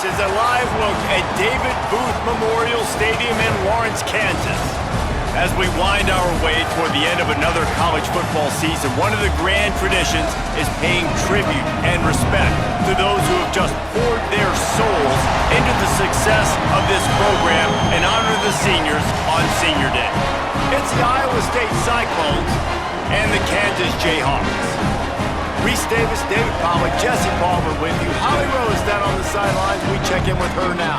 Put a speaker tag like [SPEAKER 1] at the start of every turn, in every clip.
[SPEAKER 1] This is a live look at David Booth Memorial Stadium in Lawrence, Kansas. As we wind our way toward the end of another college football season, one of the grand traditions is paying tribute and respect to those who have just poured their souls into the success of this program and honor the seniors on Senior Day. It's the Iowa State Cyclones and the Kansas Jayhawks. Reese Davis, David Pollack, Jesse Palmer with you. Holly Rose down on the sidelines. We check in with her now.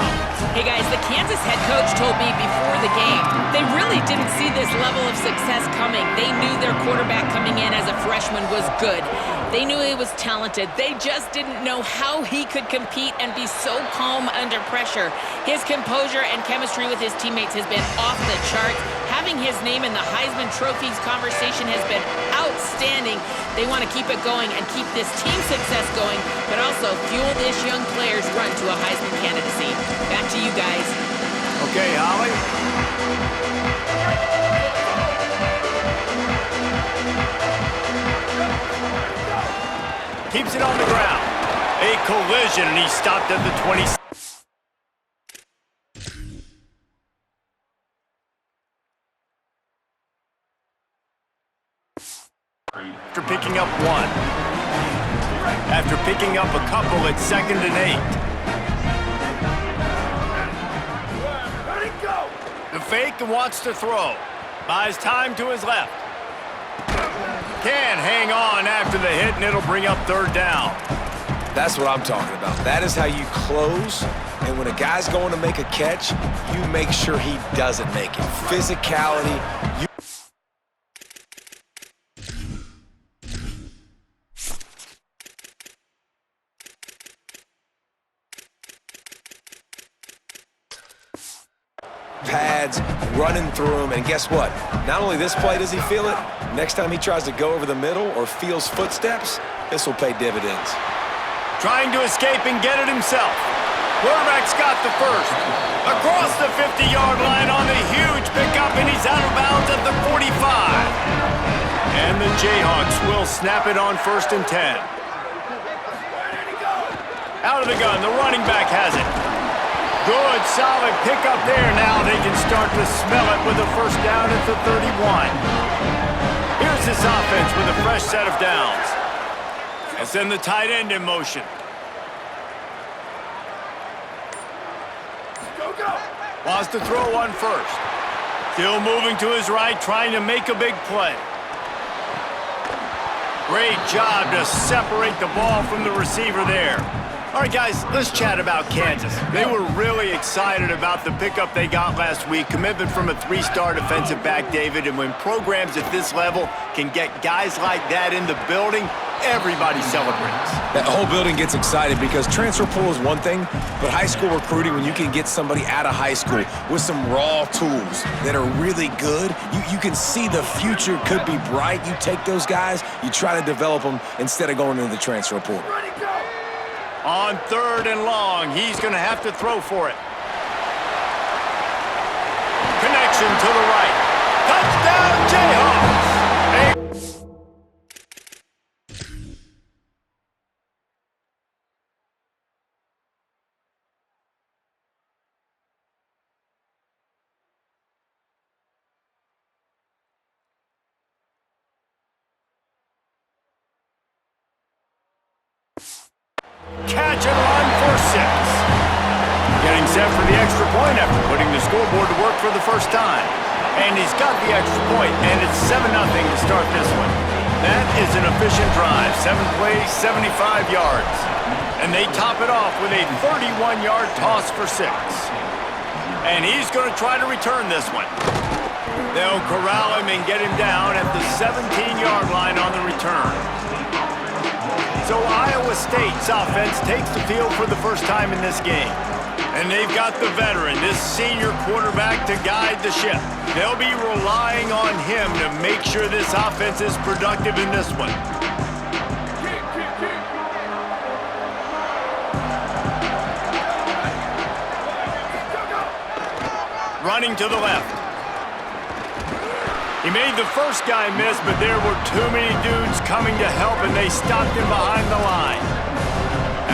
[SPEAKER 2] Hey guys, the Kansas head coach told me before the game they really didn't see this level of success coming. They knew their quarterback coming in as a freshman was good. They knew he was talented. They just didn't know how he could compete and be so calm under pressure. His composure and chemistry with his teammates has been off the charts. Having his name in the Heisman Trophies conversation has been outstanding. They want to keep it going and keep this team success going, but also fuel this young player's run to a Heisman candidacy. Back to you guys.
[SPEAKER 1] Okay, Holly. Keeps it on the ground. A collision, and he stopped at the 20. After picking up one. After picking up a couple at 2nd and 8. The fake and wants to throw. Buys time to his left. Can hang on after the hit, and it'll bring up 3rd down.
[SPEAKER 3] That's what I'm talking about. That is how you close. And when a guy's going to make a catch, you make sure he doesn't make it. Physicality. Pads, running through him, and guess what? Not only this play does he feel it, next time he tries to go over the middle or feels footsteps, this will pay dividends.
[SPEAKER 1] Trying to escape and get it himself. Quarterback's got the first. Across the 50-yard line on the huge pickup, and he's out of bounds at the 45. And the Jayhawks will snap it on 1st and 10. Out of the gun, the running back has it. Good, solid pickup there. Now they can start to smell it with a 1st down at the 31. Here's this offense with a fresh set of downs. And send the tight end in motion. Wants to throw one first. Still moving to his right, trying to make a big play. Great job to separate the ball from the receiver there. All right, guys, let's chat about Kansas. They were really excited about the pickup they got last week. Commitment from a 3-star defensive back, David. And when programs at this level can get guys like that in the building, everybody celebrates.
[SPEAKER 3] That whole building gets excited because transfer pool is one thing, but high school recruiting, when you can get somebody out of high school with some raw tools that are really good, you can see the future could be bright. You take those guys, you try to develop them instead of going into the transfer pool.
[SPEAKER 1] On 3rd and long, he's going to have to throw for it. Connection to the right. Touchdown, Jayhawks! Catch and run for 6. Getting set for the extra point after putting the scoreboard to work for the first time. And he's got the extra point, and it's 7-0 to start this one. That is an efficient drive. 7 plays, 75 yards. And they top it off with a 31-yard toss for 6. And he's going to try to return this one. They'll corral him and get him down at the 17-yard line on the return. So Iowa State's offense takes the field for the first time in this game. And they've got the veteran, this senior quarterback, to guide the ship. They'll be relying on him to make sure this offense is productive in this one. Running to the left. He made the first guy miss, but there were too many dudes coming to help, and they stopped him behind the line.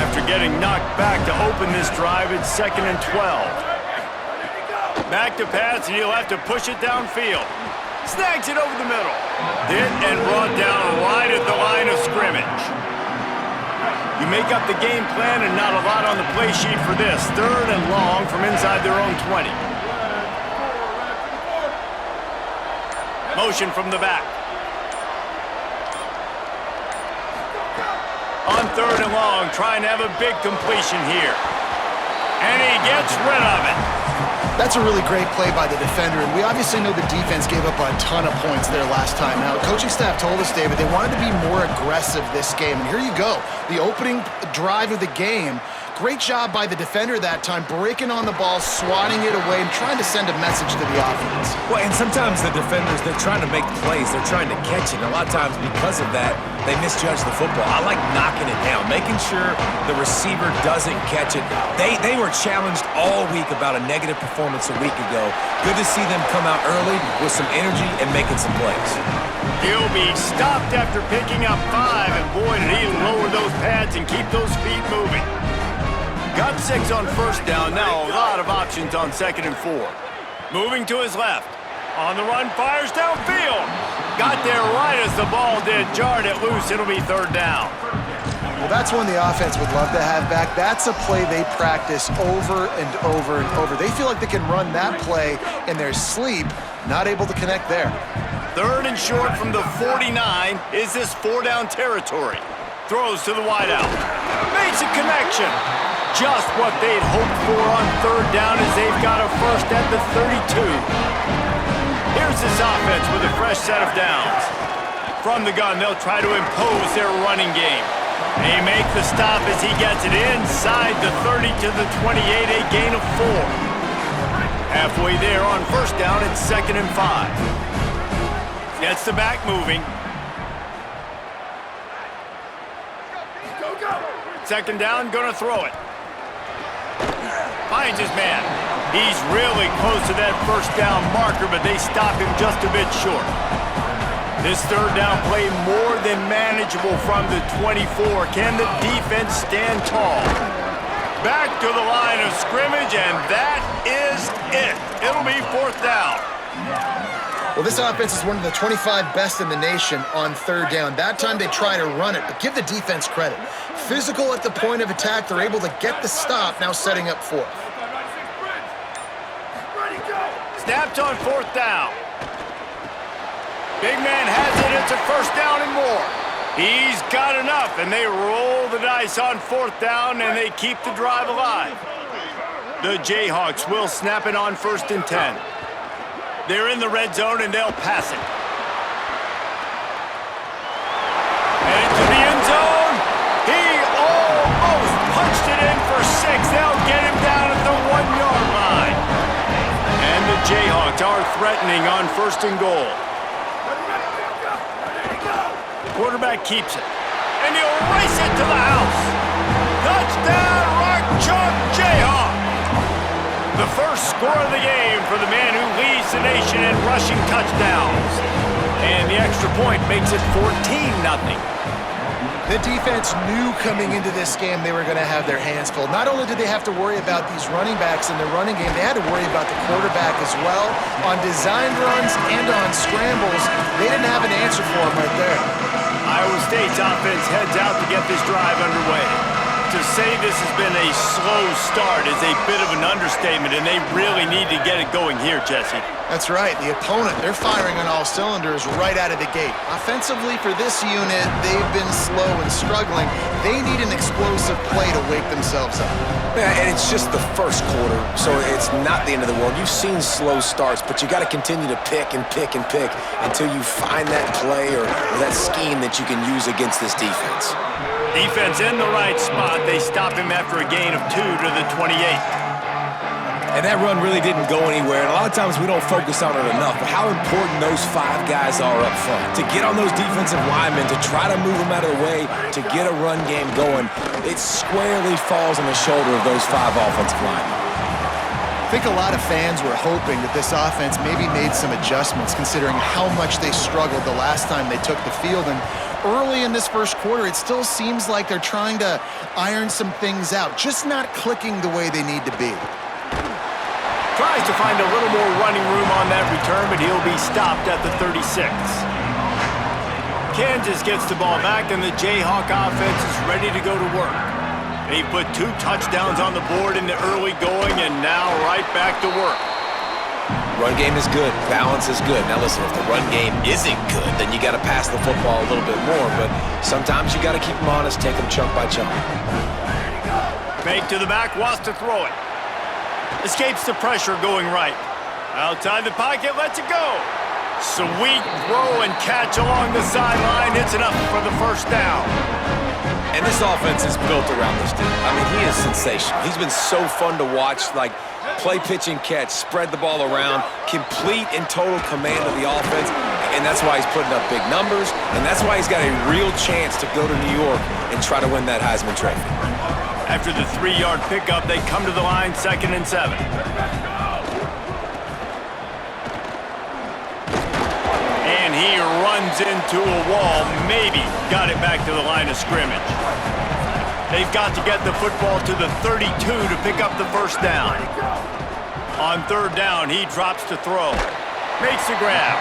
[SPEAKER 1] after getting knocked back to open this drive. It's 2nd and 12. Back to pass, and he'll have to push it downfield. Snags it over the middle. Hit and brought down right at the line of scrimmage. You make up the game plan and not a lot on the play sheet for this. 3rd and long from inside their own 20. Motion from the back. On 3rd and long, trying to have a big completion here. And he gets rid of it.
[SPEAKER 4] That's a really great play by the defender, and we obviously know the defense gave up a ton of points there last time out. Coaching staff told us, David, they wanted to be more aggressive this game, and here you go. The opening drive of the game, great job by the defender that time, breaking on the ball, swatting it away, and trying to send a message to the offense.
[SPEAKER 3] Well, and sometimes the defenders, they're trying to make plays. They're trying to catch it. A lot of times because of that, they misjudge the football. I like knocking it down, making sure the receiver doesn't catch it. They were challenged all week about a negative performance a week ago. Good to see them come out early with some energy and making some plays.
[SPEAKER 1] He'll be stopped after picking up 5, and boy, did he lower those pads and keep those feet moving. Got 6 on 1st down. Now a lot of options on 2nd and 4. Moving to his left. On the run, fires downfield. Got there right as the ball did. Jarred it loose. It'll be 3rd down.
[SPEAKER 4] Well, that's one the offense would love to have back. That's a play they practice over and over and over. They feel like they can run that play in their sleep, not able to connect there.
[SPEAKER 1] 3rd and short from the 49. Is this 4-down territory? Throws to the wideout. Makes a connection. Just what they'd hoped for on 3rd down as they've got a first at the 32. Here's this offense with a fresh set of downs. From the gun, they'll try to impose their running game. They make the stop as he gets it inside the 30 to the 28, a gain of 4. Halfway there on 1st down, it's 2nd and 5. Gets the back moving. 2nd down, gonna throw it. Finds his man. He's really close to that 1st down marker, but they stop him just a bit short. This 3rd down play more than manageable from the 24. Can the defense stand tall? Back to the line of scrimmage, and that is it. It'll be 4th down.
[SPEAKER 4] Well, this offense is one of the 25 best in the nation on 3rd down. That time they try to run it, but give the defense credit. Physical at the point of attack, they're able to get the stop, now setting up 4th.
[SPEAKER 1] Snapped on 4th down. Big man has it. It's a 1st down and more. He's got enough, and they roll the dice on 4th down, and they keep the drive alive. The Jayhawks will snap it on 1st and 10. They're in the red zone, and they'll pass it. And into the end zone. He almost punched it in for 6. They'll get him down at the 1-yard line. And the Jayhawks are threatening on 1st and goal. Quarterback keeps it. And he'll race it to the house. Touchdown, Rock Chalk Jayhawk. The first score of the game for the man who leads the nation in rushing touchdowns. And the extra point makes it 14-0.
[SPEAKER 4] The defense knew coming into this game they were going to have their hands full. Not only did they have to worry about these running backs in the running game, they had to worry about the quarterback as well. On designed runs and on scrambles, they didn't have an answer for him right there.
[SPEAKER 1] Iowa State's offense heads out to get this drive underway. To say this has been a slow start is a bit of an understatement, and they really need to get it going here, Jesse.
[SPEAKER 4] That's right. The opponent, they're firing on all cylinders right out of the gate. Offensively for this unit, they've been slow and struggling. They need an explosive play to wake themselves up.
[SPEAKER 3] Yeah, and it's just the first quarter, so it's not the end of the world. You've seen slow starts, but you got to continue to pick and pick and pick until you find that play or that scheme that you can use against this defense.
[SPEAKER 1] Defense in the right spot. They stop him after a gain of 2 to the 28.
[SPEAKER 3] And that run really didn't go anywhere. And a lot of times we don't focus on it enough, but how important those 5 guys are up front. To get on those defensive linemen, to try to move them out of the way, to get a run game going, it squarely falls on the shoulder of those 5 offensive linemen.
[SPEAKER 4] I think a lot of fans were hoping that this offense maybe made some adjustments considering how much they struggled the last time they took the field. And early in this first quarter, it still seems like they're trying to iron some things out, just not clicking the way they need to be.
[SPEAKER 1] Tries to find a little more running room on that return, but he'll be stopped at the 36. Kansas gets the ball back, and the Jayhawk offense is ready to go to work. They put 2 touchdowns on the board in the early going, and now right back to work.
[SPEAKER 3] Run game is good. Balance is good. Now listen, if the run game isn't good, then you got to pass the football a little bit more. But sometimes you got to keep them honest, take them chunk by chunk.
[SPEAKER 1] Fake to the back, wants to throw it. Escapes the pressure going right. Outside the pocket, lets it go. Sweet throw and catch along the sideline. It's enough for the first down.
[SPEAKER 3] And this offense is built around this dude. I mean, he is sensational. He's been so fun to watch, like play, pitch, and catch, spread the ball around, complete and total command of the offense, and that's why he's putting up big numbers, and that's why he's got a real chance to go to New York and try to win that Heisman Trophy.
[SPEAKER 1] After the 3-yard pickup, they come to the line, 2nd and 7. And he runs into a wall, maybe got it back to the line of scrimmage. They've got to get the football to the 32 to pick up the first down. On 3rd down, he drops to throw. Makes the grab.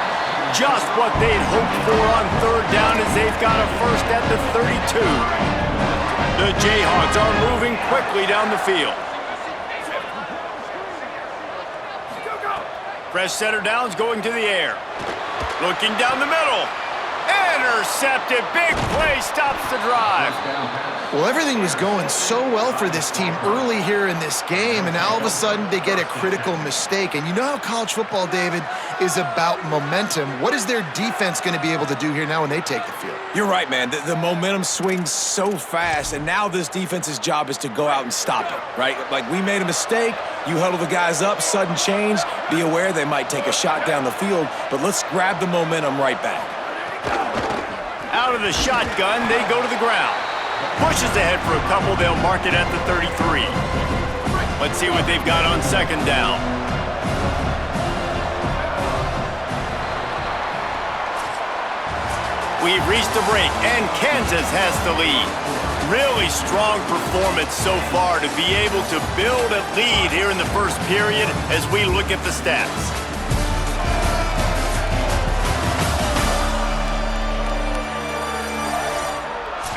[SPEAKER 1] Just what they'd hoped for on 3rd down as they've got a first at the 32. The Jayhawks are moving quickly down the field. Fresh center downs going to the air. Looking down the middle. Intercepted. Big play stops the drive.
[SPEAKER 4] Well, everything was going so well for this team early here in this game, and now all of a sudden they get a critical mistake. And you know how college football, David, is about momentum. What is their defense going to be able to do here now when they take the field?
[SPEAKER 3] You're right, man. The momentum swings so fast, and now this defense's job is to go out and stop it, right? Like, we made a mistake. You huddle the guys up, sudden change. Be aware they might take a shot down the field, but let's grab the momentum right back.
[SPEAKER 1] Out of the shotgun, they go to the ground. Pushes ahead for a couple. They'll mark it at the 33. Let's see what they've got on 2nd down. We've reached the break, and Kansas has the lead. Really strong performance so far to be able to build a lead here in the first period as we look at the stats.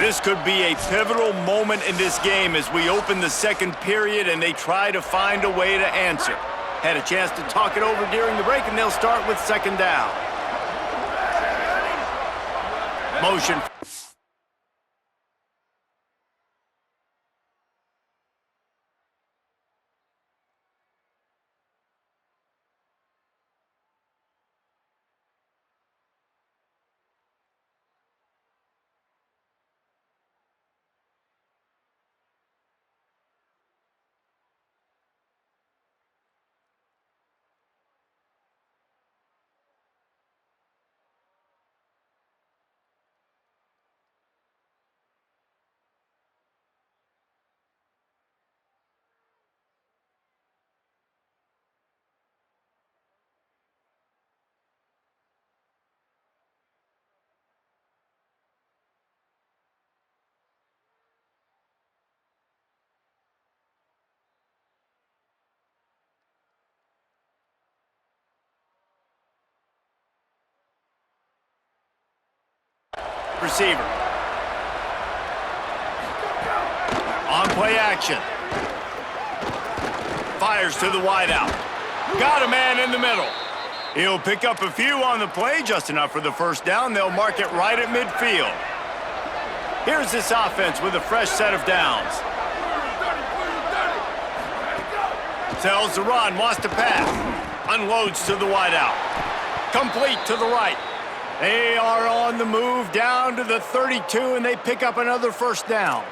[SPEAKER 1] This could be a pivotal moment in this game as we open the 2nd period and they try to find a way to answer. Had a chance to talk it over during the break, and they'll start with 2nd down. Motion. Receiver. On play action. Fires to the wideout. Got a man in the middle. He'll pick up a few on the play, just enough for the first down. They'll mark it right at midfield. Here's this offense with a fresh set of downs. Tells the run, wants to pass. Unloads to the wideout. Complete to the right. They are on the move down to the 32, and they pick up another first down.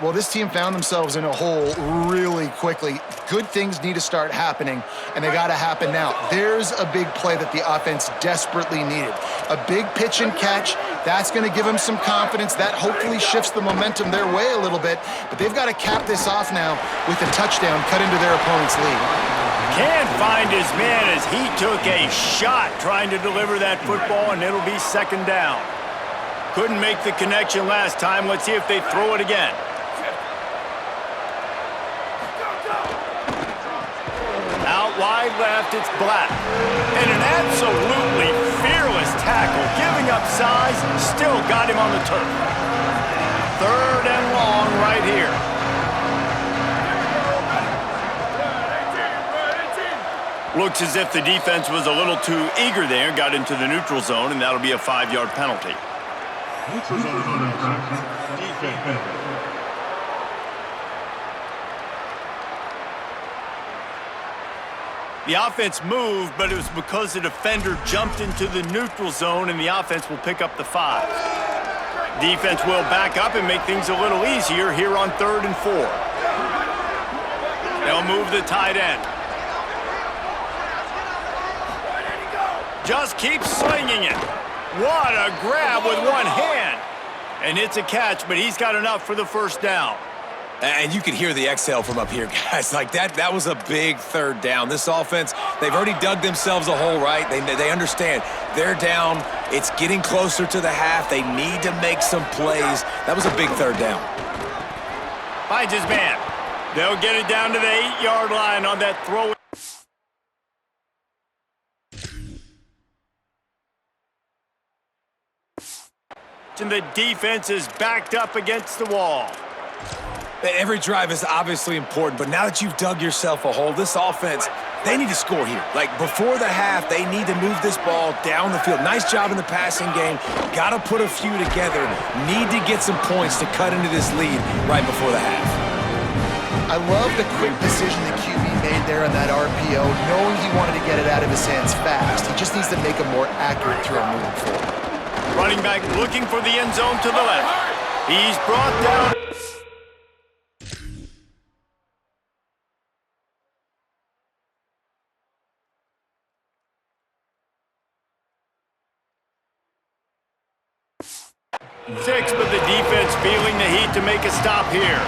[SPEAKER 4] Well, this team found themselves in a hole really quickly. Good things need to start happening, and they got to happen now. There's a big play that the offense desperately needed. A big pitch and catch That's going to give them some confidence. That hopefully shifts the momentum their way a little bit. But they've got to cap this off now with a touchdown cut into their opponent's lead.
[SPEAKER 1] Can't find his man as he took a shot trying to deliver that football, and it'll be second down. Couldn't make the connection last time. Let's see if they throw it again. Out wide left, it's Black. And an absolutely fearless tackle, giving up size, still got him on the turf. Third and long right here. Looks as if the defense was a little too eager there, got into the neutral zone, and that'll be a 5-yard penalty.
[SPEAKER 5] Neutral zone infraction, defense.
[SPEAKER 1] The offense moved, but it was because the defender jumped into the neutral zone, and the offense will pick up the 5. Defense will back up and make things a little easier here on 3rd and 4. They'll move the tight end. Just keep slinging it. What a grab with one hand. And it's a catch, but he's got enough for the first down.
[SPEAKER 3] And you can hear the exhale from up here, guys. Like that was a big third down. This offense, they've already dug themselves a hole, right? They understand. They're down. It's getting closer to the half. They need to make some plays. That was a big third down.
[SPEAKER 1] Finds his man. They'll get it down to the 8-yard line on that throw. And the defense is backed up against the wall.
[SPEAKER 3] Every drive is obviously important, but now that you've dug yourself a hole, this offense, they need to score here. Like, before the half, they need to move this ball down the field. Nice job in the passing game. Got to put a few together. Need to get some points to cut into this lead right before the half.
[SPEAKER 4] I love the quick decision the QB made there on that RPO, knowing he wanted to get it out of his hands fast. He just needs to make a more accurate throw moving forward.
[SPEAKER 1] Running back looking for the end zone to the left. He's brought down. Six, but the defense feeling the heat to make a stop here.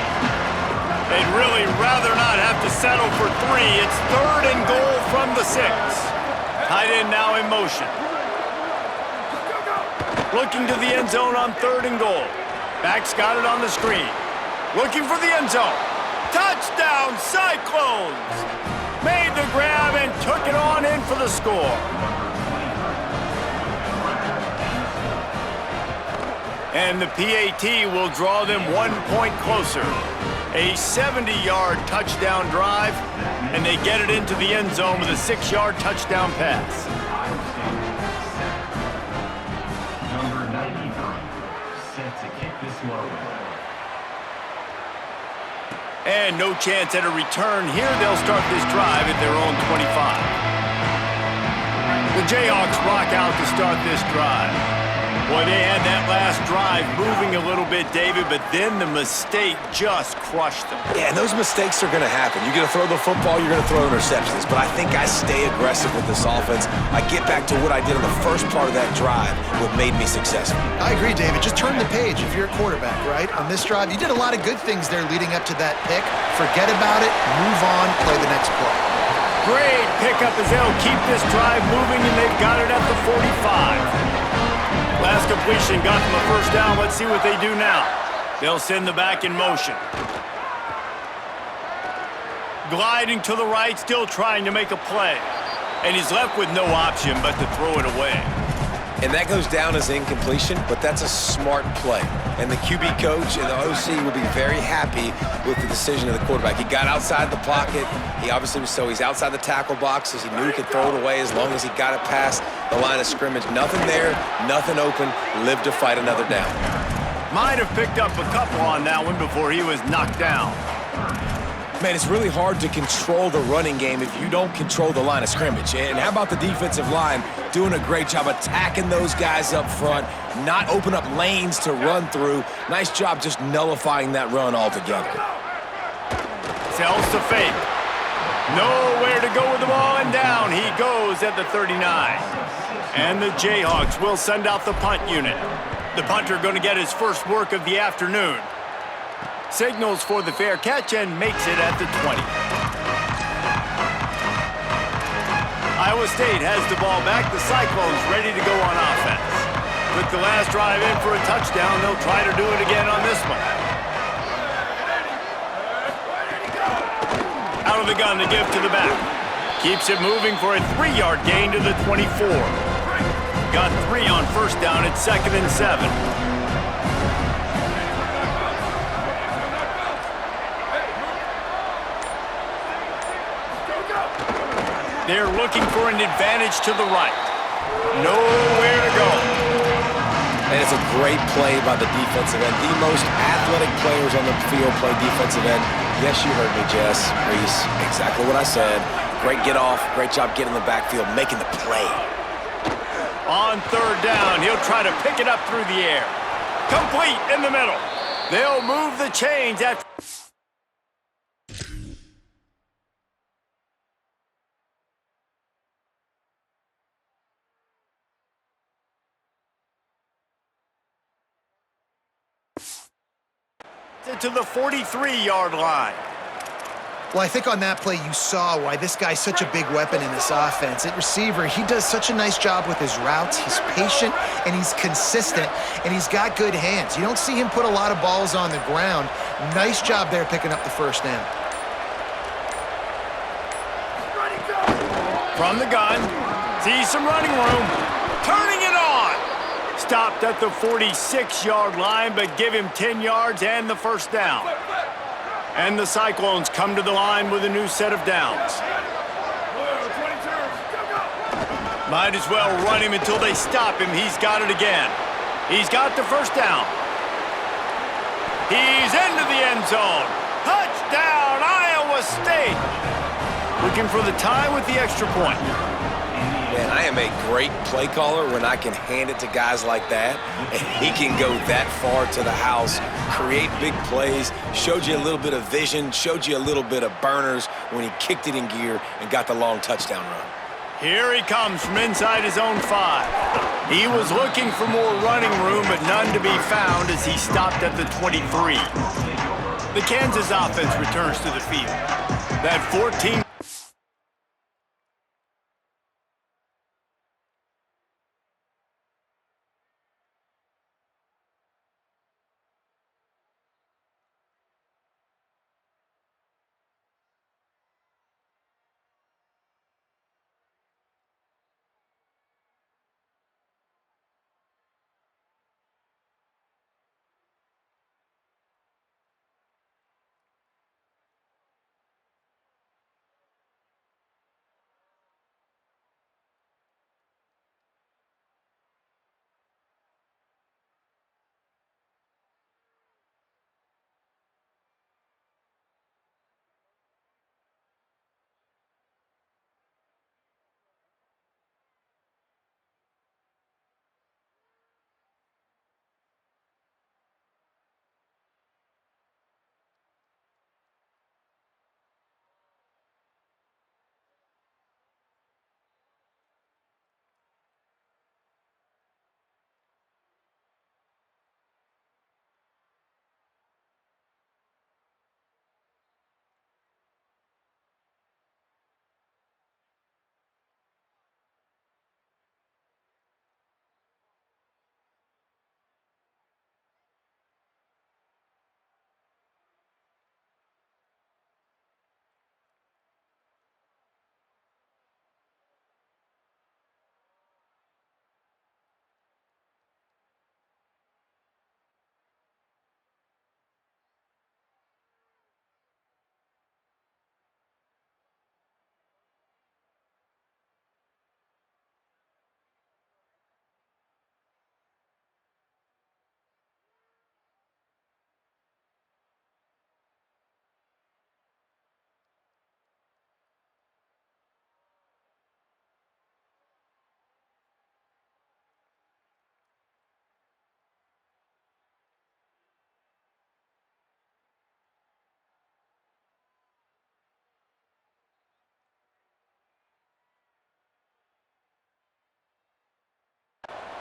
[SPEAKER 1] They'd really rather not have to settle for 3. It's 3rd and goal from the 6. Tight end now in motion. Looking to the end zone on 3rd and goal. Back's got it on the screen. Looking for the end zone. Touchdown, Cyclones! Made the grab and took it on in for the score. And the PAT will draw them 1 point closer. A 70-yard touchdown drive, and they get it into the end zone with a 6-yard touchdown pass.
[SPEAKER 5] Number 93, set to kick this one.
[SPEAKER 1] And no chance at a return here. They'll start this drive at their own 25. The Jayhawks rock out to start this drive. Boy, they had that last drive moving a little bit, David, but then the mistake just crushed them.
[SPEAKER 3] Yeah, and those mistakes are going to happen. You're going to throw the football, you're going to throw interceptions. But I think I stay aggressive with this offense. I get back to what I did on the first part of that drive, what made me successful.
[SPEAKER 4] I agree, David. Just turn the page if you're a quarterback, right? On this drive, you did a lot of good things there leading up to that pick. Forget about it, move on, play the next play.
[SPEAKER 1] Great pickup as they'll keep this drive moving, and they've got it at the 45. Last completion got them a first down. Let's see what they do now. They'll send the back in motion. Gliding to the right, still trying to make a play. And he's left with no option but to throw it away.
[SPEAKER 3] And that goes down as incompletion, but that's a smart play. And the QB coach and the OC will be very happy with the decision of the quarterback. He got outside the pocket. He obviously was he's outside the tackle boxes. He knew he could throw it away as long as he got it past the line of scrimmage. Nothing there, nothing open. Live to fight another down.
[SPEAKER 1] Might have picked up a couple on that one before he was knocked down.
[SPEAKER 3] Man, it's really hard to control the running game if you don't control the line of scrimmage. And how about the defensive line doing a great job attacking those guys up front, not open up lanes to run through. Nice job just nullifying that run altogether.
[SPEAKER 1] Sells to fake. Nowhere to go with the ball, and down he goes at the 39. And the Jayhawks will send out the punt unit. The punter going to get his first work of the afternoon. Signals for the fair catch and makes it at the 20. Iowa State has the ball back. The Cyclones ready to go on offense. Took the last drive in for a touchdown. They'll try to do it again on this one. Out of the gun to give to the back. Keeps it moving for a 3-yard gain to the 24. Got 3 on first down at 2nd and 7. They're looking for an advantage to the right. Nowhere to go.
[SPEAKER 3] And it's a great play by the defensive end. The most athletic players on the field play defensive end. Yes, you heard me, Jess, Reese. Exactly what I said. Great get off. Great job getting in the backfield, making the play.
[SPEAKER 1] On 3rd down, he'll try to pick it up through the air. Complete in the middle. They'll move the chains after. To the 43-yard line.
[SPEAKER 4] Well, I think on that play you saw why this guy's such a big weapon in this offense. At receiver, he does such a nice job with his routes. He's patient, and he's consistent, and he's got good hands. You don't see him put a lot of balls on the ground. Nice job there picking up the first down.
[SPEAKER 1] From the gun, sees some running room, turning it on. Stopped at the 46-yard line, but give him 10 yards and the first down. And the Cyclones come to the line with a new set of downs. Might as well run him until they stop him. He's got it again. He's got the first down. He's into the end zone. Touchdown, Iowa State. Looking for the tie with the extra point.
[SPEAKER 3] Man, I am a great play caller when I can hand it to guys like that, and he can go that far to the house, create big plays, showed you a little bit of vision, showed you a little bit of burners when he kicked it in gear and got the long touchdown run.
[SPEAKER 1] Here he comes from inside his own 5. He was looking for more running room, but none to be found as he stopped at the 23. The Kansas offense returns to the field. That 14...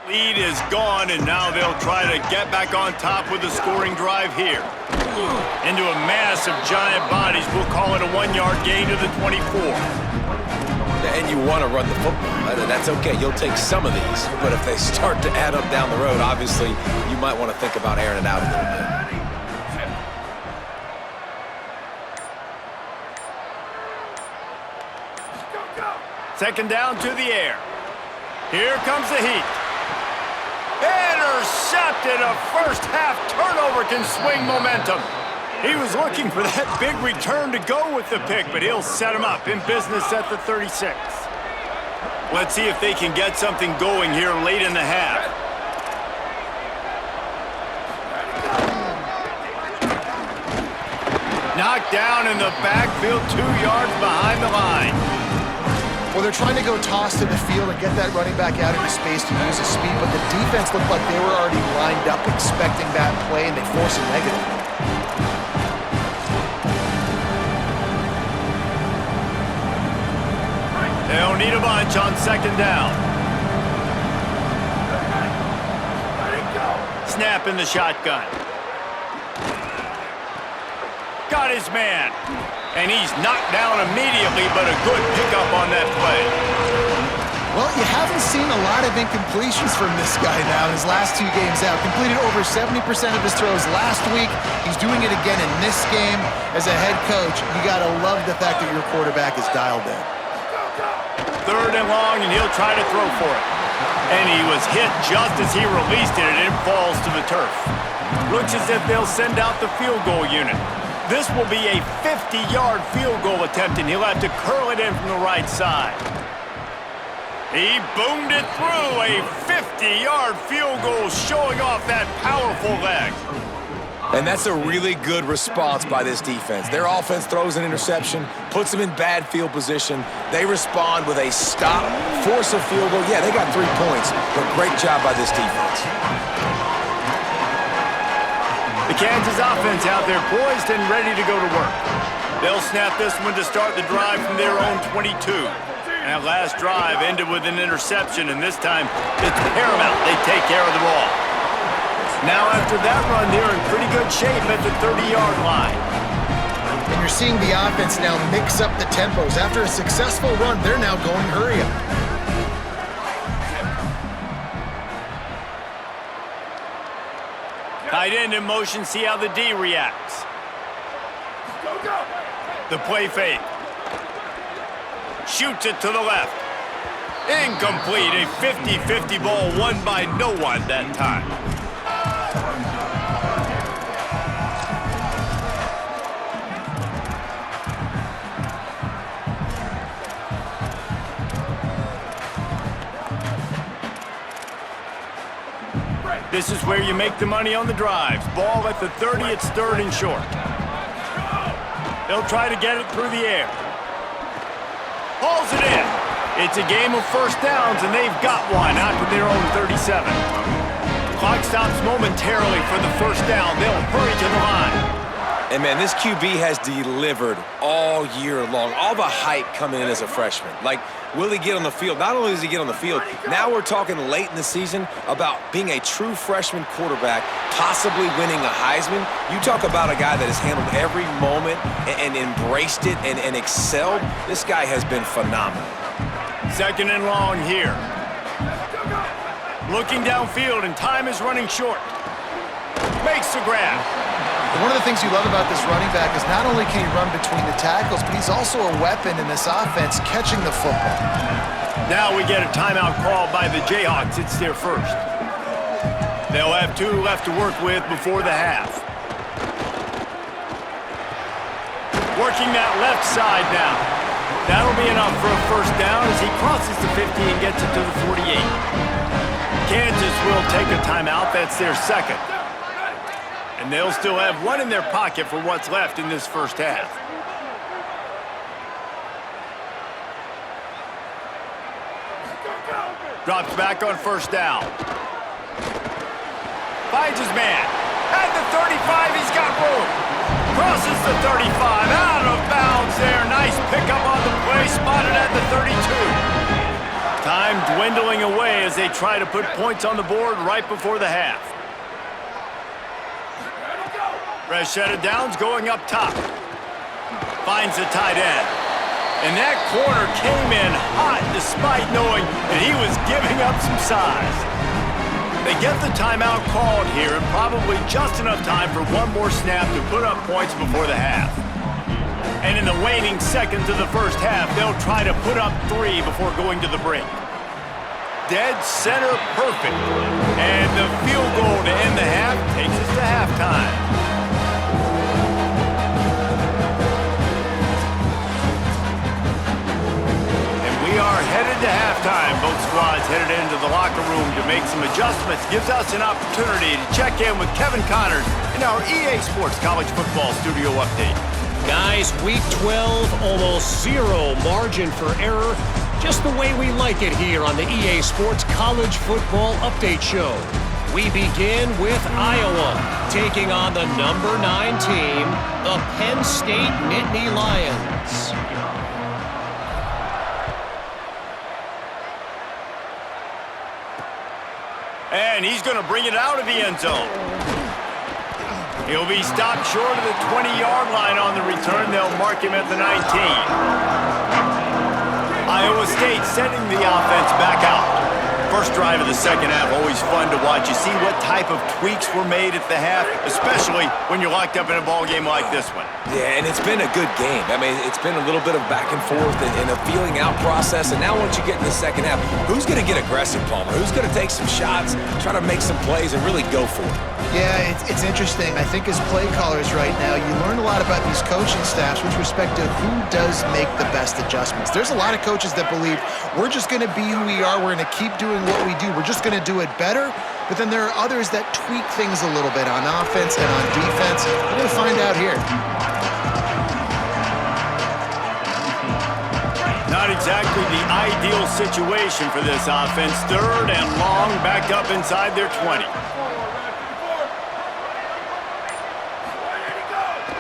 [SPEAKER 1] Lead is gone, and now they'll try to get back on top with a scoring drive here. Into a mass of giant bodies. We'll call it a 1-yard gain to the 24.
[SPEAKER 3] And you want to run the football. That's okay. You'll take some of these. But if they start to add up down the road, obviously, you might want to think about airing it out a little bit.
[SPEAKER 1] Second down to the air. Here comes the heat. Intercepted. A first-half turnover can swing momentum. He was looking for that big return to go with the pick, but he'll set him up in business at the 36. Let's see if they can get something going here late in the half. Knocked down in the backfield, 2 yards behind the line.
[SPEAKER 4] Well, they're trying to go toss to the field and get that running back out into space to use his speed, but the defense looked like they were already lined up expecting that play, and they force a negative.
[SPEAKER 1] They'll need a bunch on second down. Snap in the shotgun. Got his man. And he's knocked down immediately, but a good pickup on that play.
[SPEAKER 4] Well, you haven't seen a lot of incompletions from this guy now his last 2 games out. Completed over 70% of his throws last week. He's doing it again in this game. As a head coach, you got to love the fact that your quarterback is dialed in.
[SPEAKER 1] Third and long, and he'll try to throw for it. And he was hit just as he released it, and it falls to the turf. Looks as if they'll send out the field goal unit. This will be a 50-yard field goal attempt, and he'll have to curl it in from the right side. He boomed it through. A 50-yard field goal, showing off that powerful leg.
[SPEAKER 3] And that's a really good response by this defense. Their offense throws an interception, puts them in bad field position. They respond with a stop, force a field goal. Yeah, they got 3 points, but great job by this defense.
[SPEAKER 1] The Kansas offense out there poised and ready to go to work. They'll snap this one to start the drive from their own 22. And that last drive ended with an interception, and this time it's paramount they take care of the ball. Now after that run, they're in pretty good shape at the 30-yard line.
[SPEAKER 4] And you're seeing the offense now mix up the tempos. After a successful run, they're now going hurry up.
[SPEAKER 1] Tight end in motion, see how the D reacts. The play fake. Shoots it to the left. Incomplete. A 50-50 ball won by no one that time. This is where you make the money on the drives. Ball at the 30, it's third and short. They'll try to get it through the air. Hauls it in. It's a game of first downs, and they've got one out to their own 37. Clock stops momentarily for the first down. They'll hurry to the line.
[SPEAKER 3] And, man, this QB has delivered all year long. All the hype coming in as a freshman. Like, will he get on the field? Not only does he get on the field, now we're talking late in the season about being a true freshman quarterback, possibly winning a Heisman. You talk about a guy that has handled every moment and embraced it and excelled. This guy has been phenomenal.
[SPEAKER 1] Second and long here. Looking downfield, and time is running short. Makes the grab.
[SPEAKER 4] One of the things you love about this running back is not only can he run between the tackles, but he's also a weapon in this offense catching the football.
[SPEAKER 1] Now we get a timeout call by the Jayhawks. It's their first. They'll have 2 left to work with before the half. Working that left side now. That'll be enough for a first down as he crosses the 50 and gets it to the 48. Kansas will take a timeout. That's their second. And they'll still have 1 in their pocket for what's left in this first half. Drops back on first down. Finds his man. At the 35, he's got room. Crosses the 35, out of bounds there. Nice pickup on the play, spotted at the 32. Time dwindling away as they try to put points on the board right before the half. Rashada Downs going up top. Finds the tight end. And that corner came in hot despite knowing that he was giving up some size. They get the timeout called here and probably just enough time for one more snap to put up points before the half. And in the waning seconds of the first half, they'll try to put up 3 before going to the break. Dead center perfect. And the field goal to end the half takes us to halftime. We are headed to halftime. Both squads headed into the locker room to make some adjustments. Gives us an opportunity to check in with Kevin Connors in our EA Sports College Football Studio Update.
[SPEAKER 6] Guys, Week 12, almost zero margin for error. Just the way we like it here on the EA Sports College Football Update Show. We begin with Iowa, taking on the number 9 team, the Penn State Nittany Lions.
[SPEAKER 1] And he's going to bring it out of the end zone. He'll be stopped short of the 20-yard line on the return. They'll mark him at the 19. Iowa State sending the offense back out. First drive of the second half, always fun to watch. You see what type of tweaks were made at the half, especially when you're locked up in a ball game like this one.
[SPEAKER 3] Yeah, and it's been a good game. I mean, it's been a little bit of back and forth and a feeling out process. And now once you get in the second half, who's going to get aggressive, Palmer? Who's going to take some shots, try to make some plays, and really go for it?
[SPEAKER 4] Yeah, it's interesting. I think as play callers right now, you learn a lot about these coaching staffs with respect to who does make the best adjustments. There's a lot of coaches that believe we're just going to be who we are. We're going to keep doing what we do. We're just going to do it better. But then there are others that tweak things a little bit on offense and on defense. We're going to find out here.
[SPEAKER 1] Not exactly the ideal situation for this offense. 3rd and long, backed up inside their 20.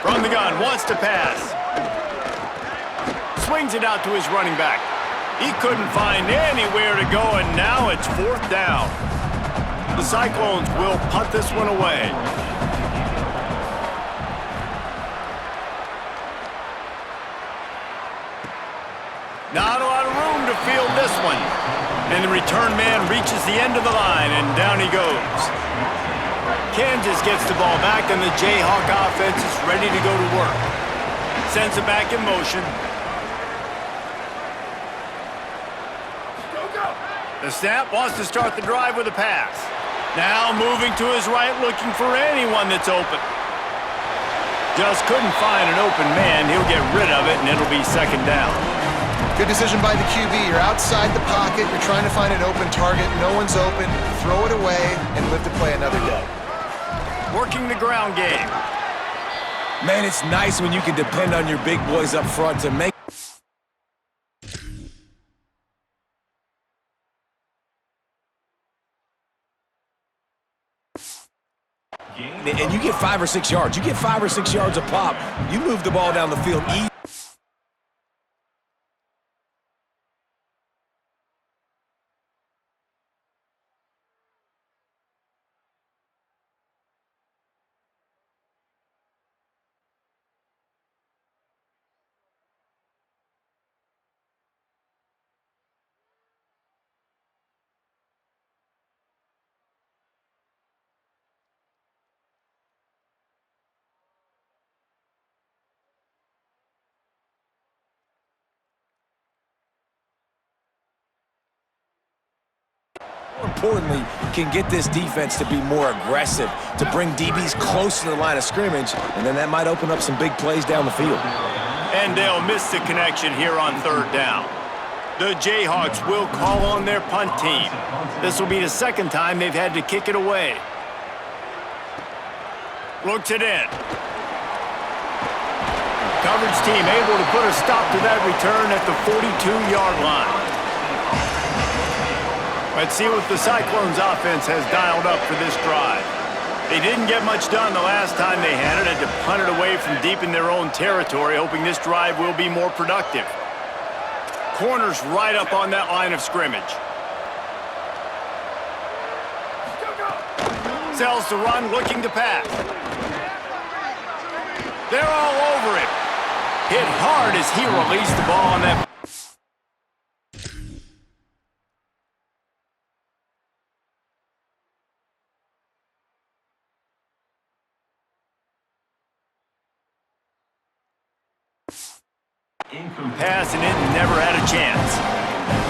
[SPEAKER 1] From the gun, wants to pass. Swings it out to his running back. He couldn't find anywhere to go, and now it's 4th down. The Cyclones will punt this one away. Not a lot of room to field this one. And the return man reaches the end of the line, and down he goes. Kansas gets the ball back, and the Jayhawk offense is ready to go to work. Sends it back in motion. The snap wants to start the drive with a pass. Now moving to his right, looking for anyone that's open. Just couldn't find an open man. He'll get rid of it, and it'll be 2nd down.
[SPEAKER 4] Good decision by the QB. You're outside the pocket. You're trying to find an open target. No one's open. Throw it away and live to play another day.
[SPEAKER 1] Working the ground game.
[SPEAKER 3] Man, it's nice when you can depend on your big boys up front to make. And you get 5 or 6 yards. You get 5 or 6 yards a pop. You move the ball down the field easy. More importantly, can get this defense to be more aggressive, to bring DBs close to the line of scrimmage, and then that might open up some big plays down the field.
[SPEAKER 1] And they'll miss the connection here on 3rd down. The Jayhawks will call on their punt team. This will be the 2nd time they've had to kick it away. Looks it in. Coverage team able to put a stop to that return at the 42-yard line. Let's see what the Cyclones offense has dialed up for this drive. They didn't get much done the last time they had it. Had to punt it away from deep in their own territory, hoping this drive will be more productive. Corner's right up on that line of scrimmage. Sells the run, looking to pass. They're all over him. Hit hard as he released the ball on that. Pass, and it never had a chance.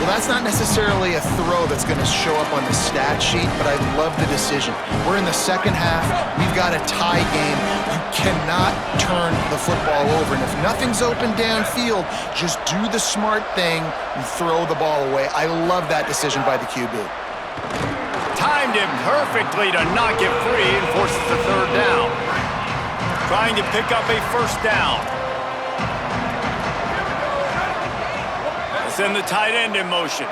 [SPEAKER 4] Well, that's not necessarily a throw that's going to show up on the stat sheet, but I love the decision. We're in the second half. We've got a tie game. You cannot turn the football over. And if nothing's open downfield, just do the smart thing and throw the ball away. I love that decision by the QB.
[SPEAKER 1] Timed him perfectly to not get free and forces the third down. Trying to pick up a first down. Send the tight end in motion.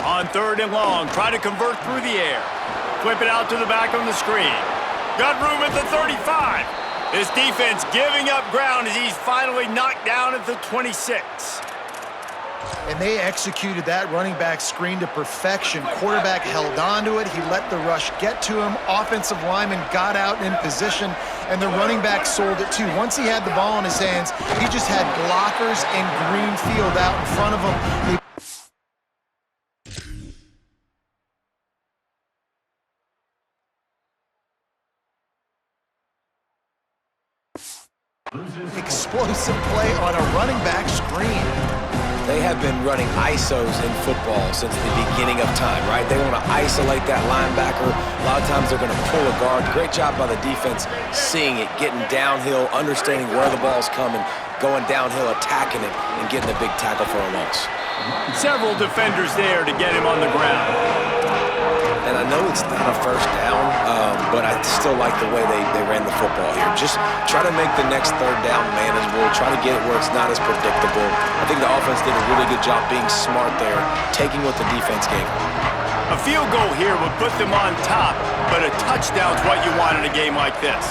[SPEAKER 1] On 3rd and long, try to convert through the air. Flip it out to the back on the screen. Got room at the 35. This defense giving up ground as he's finally knocked down at the 26.
[SPEAKER 4] And they executed that running back screen to perfection. Quarterback held on to it. He let the rush get to him. Offensive lineman got out in position, and the running back sold it too. Once he had the ball in his hands, he just had blockers and green field out in front of him. Explosive play on a running back screen.
[SPEAKER 3] They have been running ISOs in football since the beginning of time, right? They want to isolate that linebacker. A lot of times they're going to pull a guard. Great job by the defense seeing it, getting downhill, understanding where the ball's coming, going downhill, attacking it, and getting a big tackle for a loss.
[SPEAKER 1] Several defenders there to get him on the ground.
[SPEAKER 3] And I know it's not a first down, but I still like the way they ran the football here. Just try to make the next 3rd down manageable. Try to get it where it's not as predictable. I think the offense did a really good job being smart there, taking what the defense gave them.
[SPEAKER 1] A field goal here would put them on top, but a touchdown's what you want in a game like this.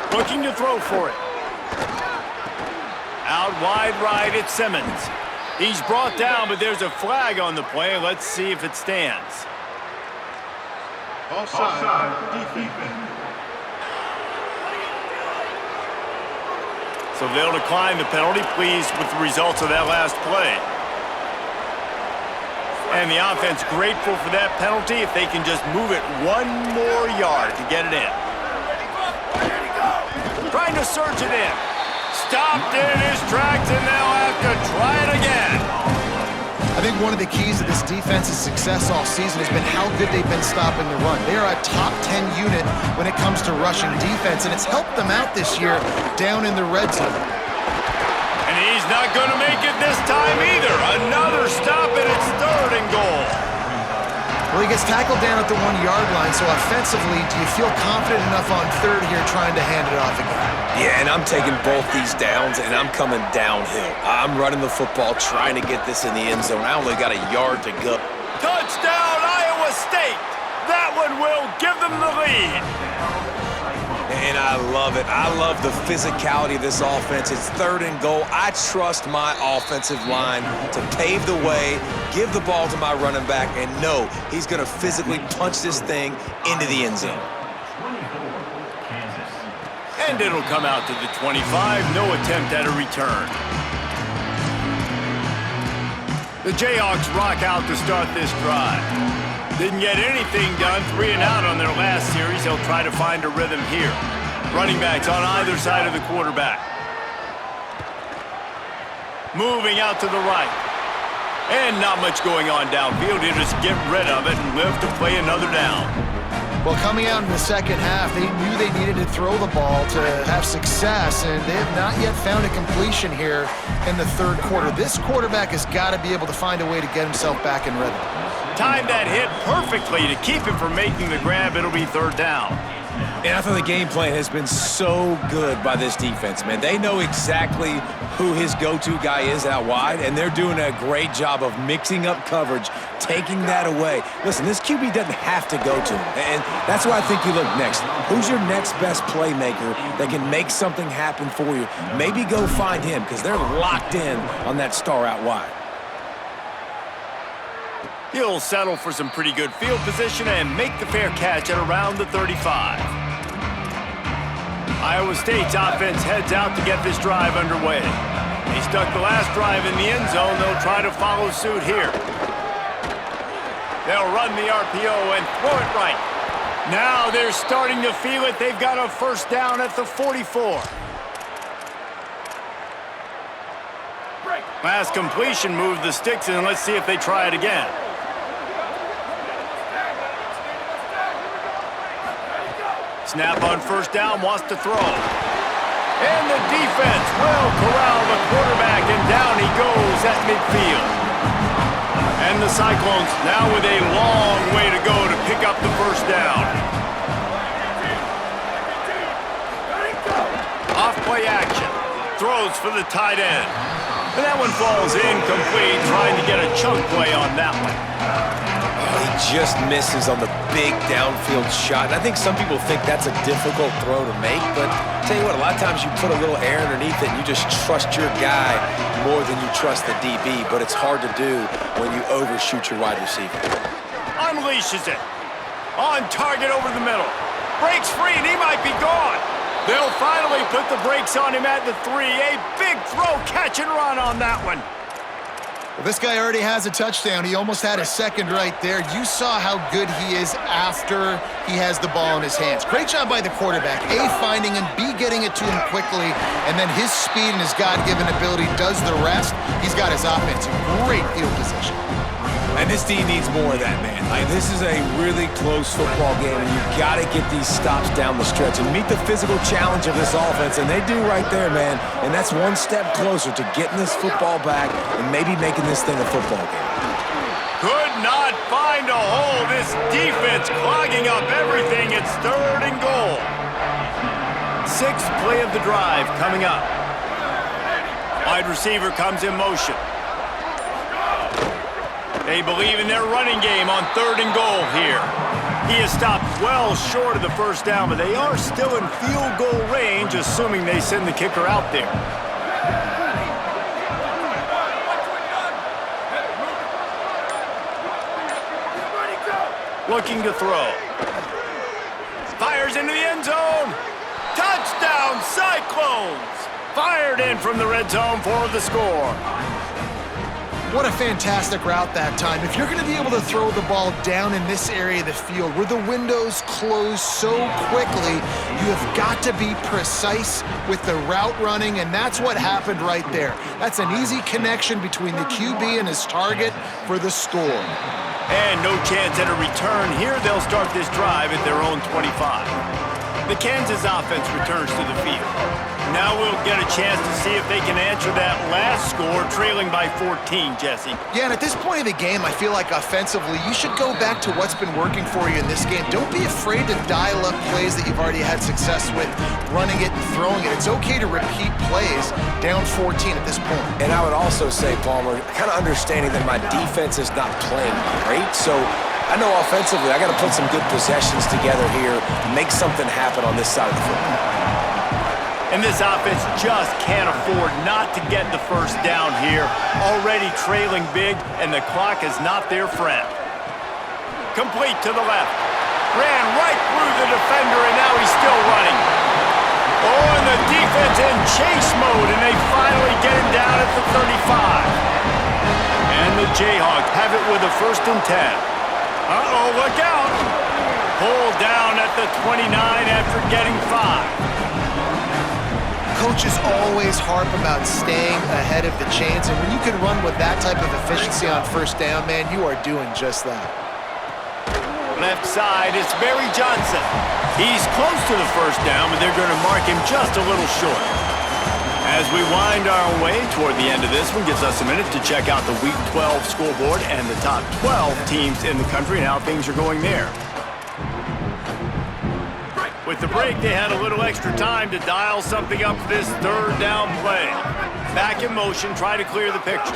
[SPEAKER 1] Looking to throw for it. Out wide right, it's Simmons. He's brought down, but there's a flag on the play. Let's see if it stands.
[SPEAKER 5] Offside. Defense.
[SPEAKER 1] So they'll decline the penalty, pleased with the results of that last play. And the offense grateful for that penalty if they can just move it 1 more yard to get it in. Trying to surge it in. Stopped in his tracks, and they'll have to try it again.
[SPEAKER 4] I think one of the keys to this defense's success all season has been how good they've been stopping the run. They are a top 10 unit when it comes to rushing defense, and it's helped them out this year down in the red zone.
[SPEAKER 1] And he's not going to make it this time either. Another stop, and it's 3rd and goal.
[SPEAKER 4] Well, he gets tackled down at the 1 yard line, so offensively, do you feel confident enough on 3rd here trying to hand it off again?
[SPEAKER 3] Yeah, and I'm taking both these downs, and I'm coming downhill. I'm running the football, trying to get this in the end zone. I only got a yard to go.
[SPEAKER 1] Touchdown, Iowa State! That one will give them the lead.
[SPEAKER 3] And I love it. I love the physicality of this offense. It's 3rd and goal. I trust my offensive line to pave the way, give the ball to my running back, and know he's going to physically punch this thing into the end zone.
[SPEAKER 1] And it'll come out to the 25. No attempt at a return. The Jayhawks rock out to start this drive. Didn't get anything done, 3 and out on their last series. They'll try to find a rhythm here. Running backs on either side of the quarterback. Moving out to the right. And not much going on downfield. He'll just get rid of it and live to play another down.
[SPEAKER 4] Well, coming out in the second half, they knew they needed to throw the ball to have success, and they have not yet found a completion here in the 3rd quarter. This quarterback has got to be able to find a way to get himself back in rhythm.
[SPEAKER 1] Timed that hit perfectly to keep him from making the grab. It'll be 3rd down.
[SPEAKER 3] And I thought the game plan has been so good by this defense, man. They know exactly who his go-to guy is out wide, and they're doing a great job of mixing up coverage, taking that away. Listen, this QB doesn't have to go to him, and that's why I think you look next. Who's your next best playmaker that can make something happen for you? Maybe go find him, because they're locked in on that star out wide.
[SPEAKER 1] He'll settle for some pretty good field position and make the fair catch at around the 35. Iowa State's offense heads out to get this drive underway. He stuck the last drive in the end zone. They'll try to follow suit here. They'll run the RPO and throw it right. Now they're starting to feel it. They've got a first down at the 44. Last completion moved the sticks in. Let's see if they try it again. Snap on first down, wants to throw. And the defense will corral the quarterback, and down he goes at midfield. And the Cyclones now with a long way to go to pick up the first down. Off-play action. Throws for the tight end. And that one falls incomplete, trying to get a chunk play on that one.
[SPEAKER 3] He just misses on the big downfield shot. And I think some people think that's a difficult throw to make, but I'll tell you what, a lot of times you put a little air underneath it and you just trust your guy more than you trust the DB, but it's hard to do when you overshoot your wide receiver.
[SPEAKER 1] Unleashes it. On target over the middle. Breaks free and he might be gone. They'll finally put the brakes on him at the 3. A big throw, catch and run on that one.
[SPEAKER 4] Well, this guy already has a touchdown. He almost had a second right there. You saw how good he is after he has the ball in his hands. Great job by the quarterback. A, finding him, B, getting it to him quickly, and then his speed and his God-given ability does the rest. He's got his offense in great field position.
[SPEAKER 3] And this team needs more of that, man. Like, this is a really close football game, and you've got to get these stops down the stretch and meet the physical challenge of this offense, and they do right there, man. And that's one step closer to getting this football back and maybe making this thing a football game.
[SPEAKER 1] Could not find a hole. This defense clogging up everything. It's 3rd and goal. 6th play of the drive coming up. Wide receiver comes in motion. They believe in their running game on 3rd and goal here. He is stopped well short of the first down, but they are still in field goal range, assuming they send the kicker out there. Looking to throw. Fires into the end zone. Touchdown, Cyclones! Fired in from the red zone for the score.
[SPEAKER 4] What a fantastic route that time. If you're going to be able to throw the ball down in this area of the field where the windows close so quickly, you have got to be precise with the route running, and that's what happened right there. That's an easy connection between the QB and his target for the score.
[SPEAKER 1] And no chance at a return here. They'll start this drive at their own 25. The Kansas offense returns to the field. Now we'll get a chance to see if they can answer that last score, trailing by 14, Jesse.
[SPEAKER 4] Yeah, and at this point of the game, I feel like offensively, you should go back to what's been working for you in this game. Don't be afraid to dial up plays that you've already had success with, running it and throwing it. It's okay to repeat plays down 14 at this point.
[SPEAKER 3] And I would also say, Palmer, kind of understanding that my defense is not playing great, so I know offensively I got to put some good possessions together here, make something happen on this side of the football.
[SPEAKER 1] And this offense just can't afford not to get the first down here. Already trailing big, and the clock is not their friend. Complete to the left. Ran right through the defender, and now he's still running. Oh, and the defense in chase mode, and they finally get him down at the 35. And the Jayhawks have it with a 1st and 10. Uh-oh, look out. Pulled down at the 29 after getting 5.
[SPEAKER 4] Coaches always harp about staying ahead of the chains, and when you can run with that type of efficiency on first down, man, you are doing just that.
[SPEAKER 1] Left side, it's Barry Johnson. He's close to the first down, but they're going to mark him just a little short. As we wind our way toward the end of this one, gives us a minute to check out the Week 12 scoreboard and the top 12 teams in the country and how things are going there. With the break, they had a little extra time to dial something up for this third down play. Back in motion, try to clear the picture.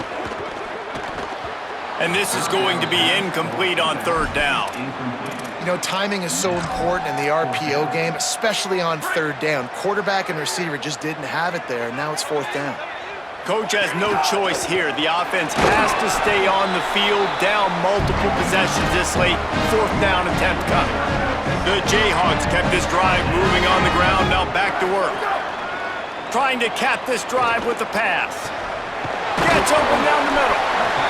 [SPEAKER 1] And this is going to be incomplete on third down.
[SPEAKER 4] You know, timing is so important in the RPO game, especially on third down. Quarterback and receiver just didn't have it there, and now it's fourth down.
[SPEAKER 1] Coach has no choice here. The offense has to stay on the field, down multiple possessions this late. Fourth down attempt coming. The Jayhawks kept this drive moving on the ground, now back to work. Trying to cap this drive with a pass. Gets open down the middle.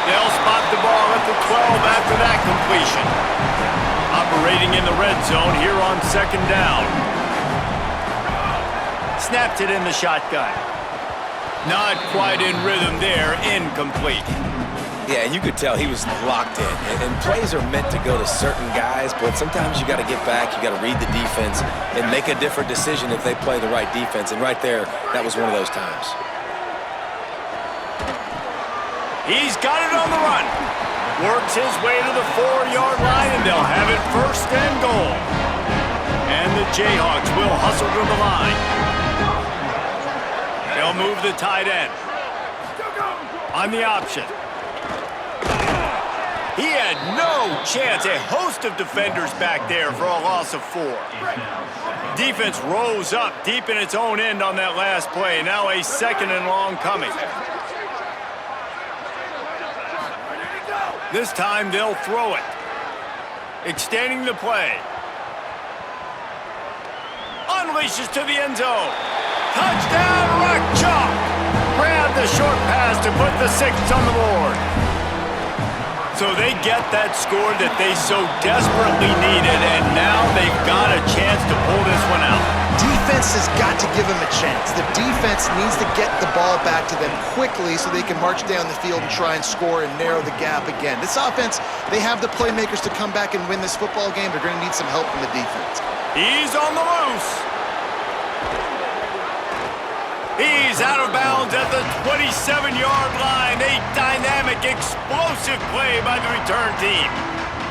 [SPEAKER 1] They'll spot the ball at the 12 after that completion. Operating in the red zone here on second down. Snapped it in the shotgun. Not quite in rhythm there, incomplete.
[SPEAKER 3] Yeah, you could tell he was locked in. And plays are meant to go to certain guys, but sometimes you got to get back, you got to read the defense, and make a different decision if they play the right defense. And right there, that was one of those times.
[SPEAKER 1] He's got it on the run. Works his way to the 4-yard line, and they'll have it first and goal. And the Jayhawks will hustle to the line. They'll move the tight end. On the option. He had no chance. A host of defenders back there for a loss of 4. Defense rose up deep in its own end on that last play. Now a second and long coming. This time they'll throw it. Extending the play. Unleashes to the end zone. Touchdown, Rock Chalk! Grab the short pass to put the 6th on the board. So they get that score that they so desperately needed, and now they've got a chance to pull this one out.
[SPEAKER 4] Defense has got to give them a chance. The defense needs to get the ball back to them quickly so they can march down the field and try and score and narrow the gap again. This offense, they have the playmakers to come back and win this football game. They're going to need some help from the defense.
[SPEAKER 1] He's on the loose. He's out of bounds at the 27-yard line. A dynamic, explosive play by the return team.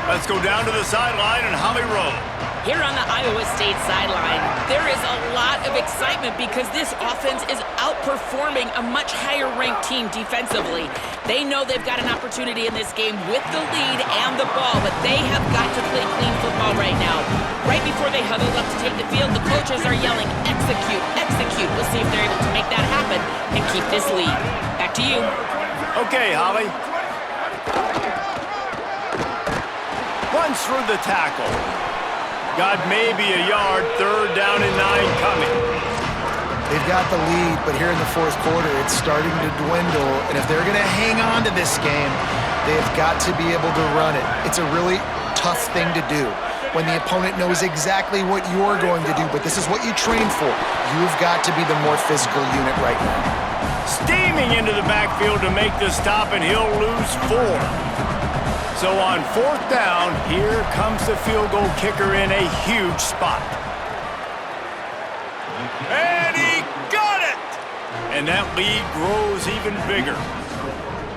[SPEAKER 1] Let's go down to the sideline in Holly Rowe.
[SPEAKER 2] Here on the Iowa State sideline, there is a lot of excitement because this offense is outperforming a much higher-ranked team defensively. They know they've got an opportunity in this game with the lead and the ball, but they have got to play clean football right now. Right before they huddle up to take the field, the coaches are yelling, execute, execute. We'll see if they're able to make that happen and keep this lead. Back to you.
[SPEAKER 1] Okay, Holly. Runs through the tackle. Got maybe a yard, third down and 9 coming.
[SPEAKER 4] They've got the lead, but here in the fourth quarter, it's starting to dwindle. And if they're going to hang on to this game, they've got to be able to run it. It's a really tough thing to do when the opponent knows exactly what you're going to do, but this is what you train for. You've got to be the more physical unit right now.
[SPEAKER 1] Steaming into the backfield to make the stop, and he'll lose 4. So on fourth down, here comes the field goal kicker in a huge spot. And he got it! And that lead grows even bigger.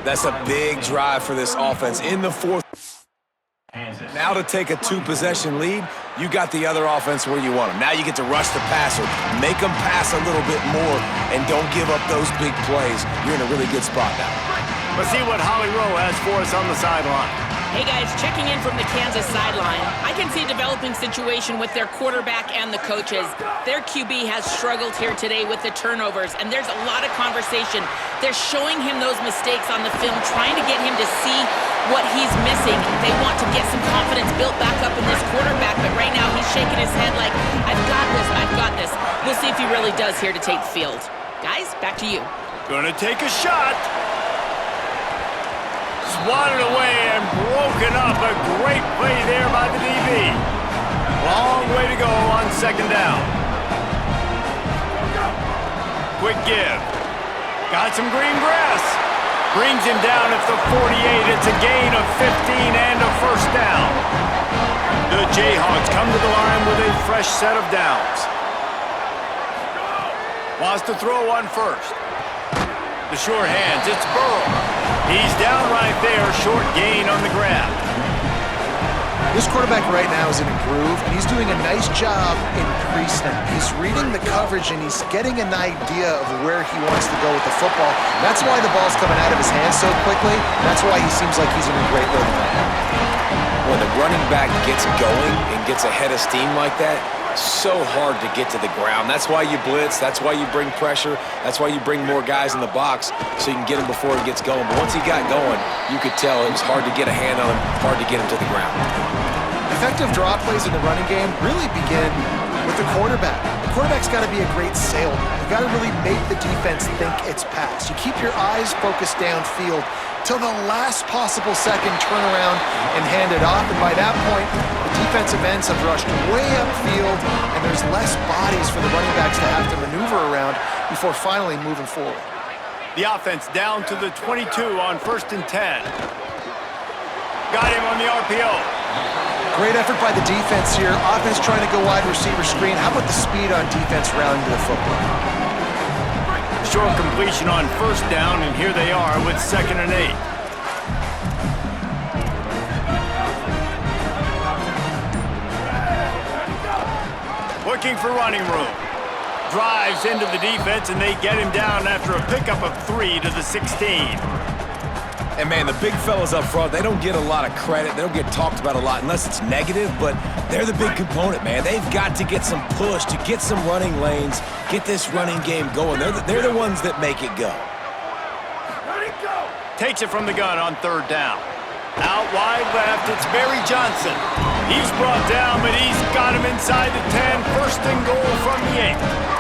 [SPEAKER 3] That's a big drive for this offense in the fourth. Now to take a 2-possession lead, you got the other offense where you want them. Now you get to rush the passer, make them pass a little bit more, and don't give up those big plays. You're in a really good spot now.
[SPEAKER 1] Let's see what Holly Rowe has for us on the sideline.
[SPEAKER 2] Hey guys, checking in from the Kansas sideline. I can see a developing situation with their quarterback and the coaches. Their QB has struggled here today with the turnovers, and there's a lot of conversation. They're showing him those mistakes on the film, trying to get him to see what he's missing. They want to get some confidence built back up in this quarterback, but right now he's shaking his head like, I've got this, I've got this. We'll see if he really does here to take the field. Guys, back to you.
[SPEAKER 1] Gonna take a shot. Swatted away and broken up. A great play there by the DB. Long way to go on second down. Quick give. Got some green grass. Brings him down at the 48. It's a gain of 15 and a first down. The Jayhawks come to the line with a fresh set of downs. Wants to throw one first. The sure hands, it's Burrow. He's down right there, short gain on the grab.
[SPEAKER 4] This quarterback right now is in a groove, and he's doing a nice job in pre-snap. He's reading the coverage, and he's getting an idea of where he wants to go with the football. That's why the ball's coming out of his hands so quickly. That's why he seems like he's in a great rhythm right now.
[SPEAKER 3] When the running back gets going and gets ahead of steam like that, so hard to get to the ground. That's why you blitz. That's why you bring pressure. That's why you bring more guys in the box so you can get him before he gets going. But once he got going, you could tell it was hard to get a hand on him, hard to get him to the ground.
[SPEAKER 4] Effective draw plays in the running game really begin with the quarterback. The quarterback's got to be a great salesman. You got to really make the defense think it's pass. You keep your eyes focused downfield till the last possible second, turn around and hand it off. And by that point, the defensive ends have rushed way upfield, and there's less bodies for the running backs to have to maneuver around before finally moving forward.
[SPEAKER 1] The offense down to the 22 on 1st and 10. Got him on the RPO.
[SPEAKER 4] Great effort by the defense here. Offense trying to go wide receiver screen. How about the speed on defense rounding to the football?
[SPEAKER 1] Short completion on 1st down, and here they are with 2nd and 8. Looking for running room. Drives into the defense, and they get him down after a pickup of 3 to the 16.
[SPEAKER 3] And, man, the big fellas up front, they don't get a lot of credit. They don't get talked about a lot unless it's negative, but they're the big component, man. They've got to get some push, to get some running lanes, get this running game going. They're the ones that make it go.
[SPEAKER 1] Takes it from the gun on 3rd down. Out wide left, it's Barry Johnson. He's brought down, but he's got him inside the 10. 1st and goal from the 8.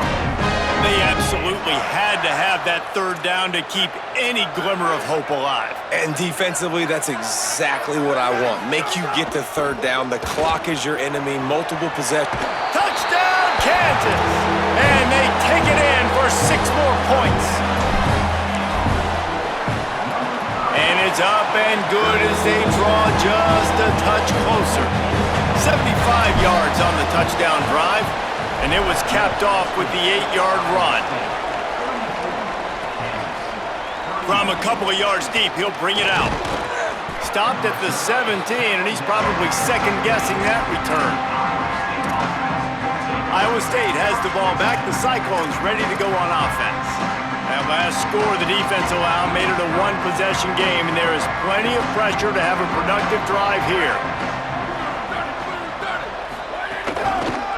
[SPEAKER 1] They absolutely had to have that 3rd down to keep any glimmer of hope alive.
[SPEAKER 3] And defensively, that's exactly what I want. Make you get the 3rd down. The clock is your enemy. Multiple possessions.
[SPEAKER 1] Touchdown, Kansas! And they take it in for 6 more points. And it's up and good as they draw just a touch closer. 75 yards on the touchdown drive. And it was capped off with the 8-yard run. From a couple of yards deep, he'll bring it out. Stopped at the 17, and he's probably second-guessing that return. Iowa State has the ball back. The Cyclones ready to go on offense. That last score the defense allowed made it a one-possession game, and there is plenty of pressure to have a productive drive here.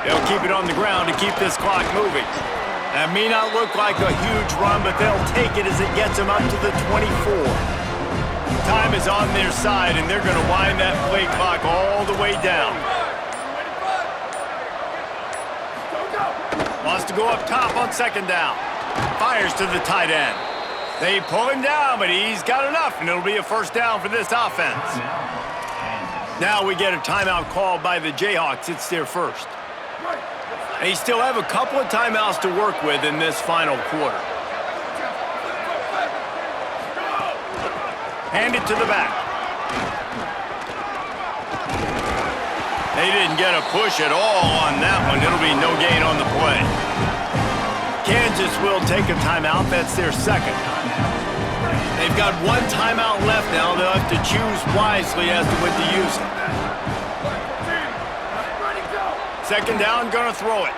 [SPEAKER 1] They'll keep it on the ground to keep this clock moving. That may not look like a huge run, but they'll take it as it gets them up to the 24. Time is on their side, and they're going to wind that play clock all the way down. Wants to go up top on 2nd down. Fires to the tight end. They pull him down, but he's got enough, and it'll be a 1st down for this offense. Now we get a timeout called by the Jayhawks. It's their 1st. They still have a couple of timeouts to work with in this final quarter. Hand it to the back. They didn't get a push at all on that one. It'll be no gain on the play. Kansas will take a timeout. That's their 2nd. They've got 1 timeout left now. They'll have to choose wisely as to when to use it. 2nd down, gonna throw it.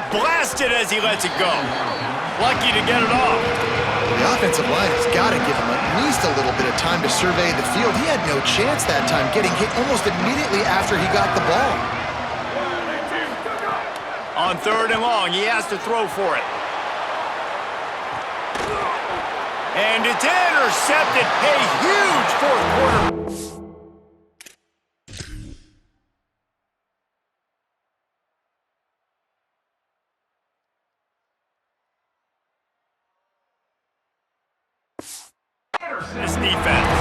[SPEAKER 1] Blasted as he lets it go. Lucky to get it off.
[SPEAKER 4] The offensive line has got to give him at least a little bit of time to survey the field. He had no chance that time, getting hit almost immediately after he got the ball.
[SPEAKER 1] On 3rd and long, he has to throw for it. And it's intercepted. A huge 4th quarter. This defense.